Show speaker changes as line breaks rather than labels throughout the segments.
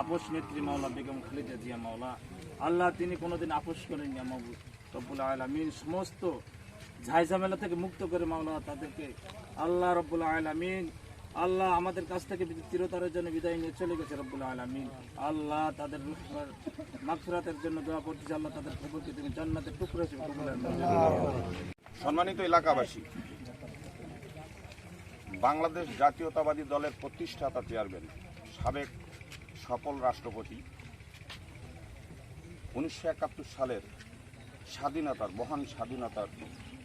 আপোষ নেত্রী মাওলা বেগম খালেদা জিয়া মাওলা আল্লাহ তিনি কোনোদিন আপোষ করেননি। রব্বুল আলামিন সমস্ত ঝামেলা থেকে মুক্ত করে মাওলা তাদেরকে আল্লাহ রব্বুল আলামিন আল্লাহ আমাদের কাছ থেকে চিরতরের জন্য বিদায় নিয়ে চলে গেছে। রব্বুল আলামিন আল্লাহ তাদের মাগফিরাতের জন্য দোয়া করতেছি। আল্লাহ তাদের কবরকে তুমি জান্নাতের টুকরা হিসেবে কবুল করুন।
সম্মানিত এলাকাবাসী, বাংলাদেশ জাতীয়তাবাদী দলের প্রতিষ্ঠাতা চেয়ারম্যান, সাবেক সফল রাষ্ট্রপতি, 1971 সালের স্বাধীনতার মহান স্বাধীনতার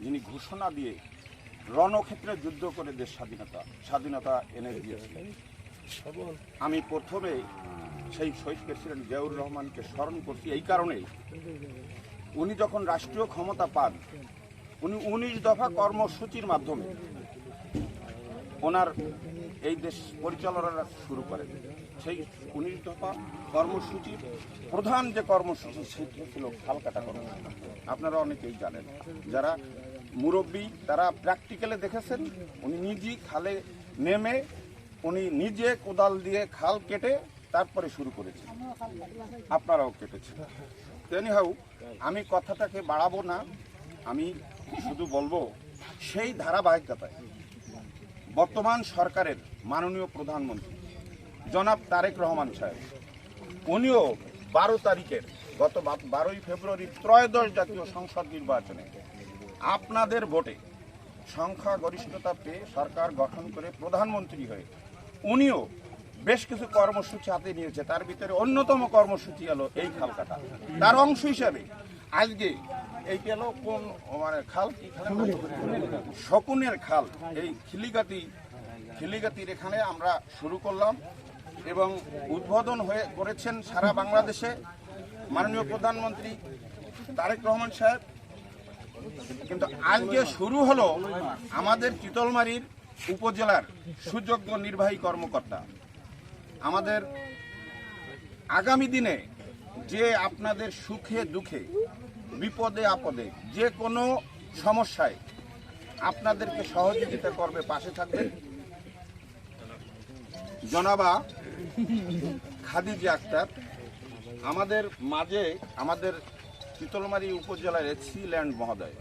যিনি ঘোষণা দিয়ে রণক্ষেত্রে যুদ্ধ করে দেশ স্বাধীনতা এনে দিয়েছিলেন। আমি প্রথমে সেই শহীদ প্রেসিডেন্ট জিয়াউর রহমানকে স্মরণ করছি এই কারণেই, উনি যখন রাষ্ট্রীয় ক্ষমতা পান উনি 19 দফা কর্মসূচির মাধ্যমে ওনার এই দেশ পরিচালনা শুরু করেন। সেই 19 দফা কর্মসূচির প্রধান যে কর্মসূচি সেটি ছিল খাল কাটা কর্মসূচি। আপনারা অনেকেই জানেন, যারা মুরব্বী তারা প্র্যাকটিক্যালে দেখেছেন। উনি নিজেই খালে নেমে উনি নিজে কোদাল দিয়ে খাল কেটে তারপরে শুরু করেছেন, আপনারাও কেটেছেন। এনিহাউ আমি কথাটাকে বাড়াবো না, আমি শুধু বলবো সেই ধারাবাহিকতায় বর্তমান সরকারের মাননীয় প্রধানমন্ত্রী জনাব তারেক রহমান সাহেব, উনিও 12 তারিখের গত 12ই ফেব্রুয়ারি ত্রয়োদশ জাতীয় সংসদ নির্বাচনে আপনাদের ভোটে সংখ্যাগরিষ্ঠতা পেয়ে সরকার গঠন করে প্রধানমন্ত্রী হয়ে উনিও বেশ কিছু কর্মসূচি হাতে নিয়েছে। তার ভিতরে অন্যতম কর্মসূচি হলো এই খাল কাটা। তার অংশ হিসাবে আজকে এই গেল কোন মানে খাল কি শকুনের খাল, এই খিলিগাতির এখানে আমরা শুরু করলাম এবং উদ্বোধন করেছেন সারা বাংলাদেশে মাননীয় প্রধানমন্ত্রী তারেক রহমান সাহেব। কিন্তু আজকে শুরু হলো আমাদের চিতলমারীর উপজেলার সুযোগ্য নির্বাহী কর্মকর্তা। আমাদের আগামী দিনে যে আপনাদের সুখে দুঃখে বিপদে আপদে যে কোনো সমস্যায় আপনাদেরকে সহযোগিতা করবে, পাশে থাকবেন জনাবা খাদিজা আক্তার। আমাদের মাঝে আমাদের চিতলমারী উপজেলার এসি ল্যান্ড মহোদয়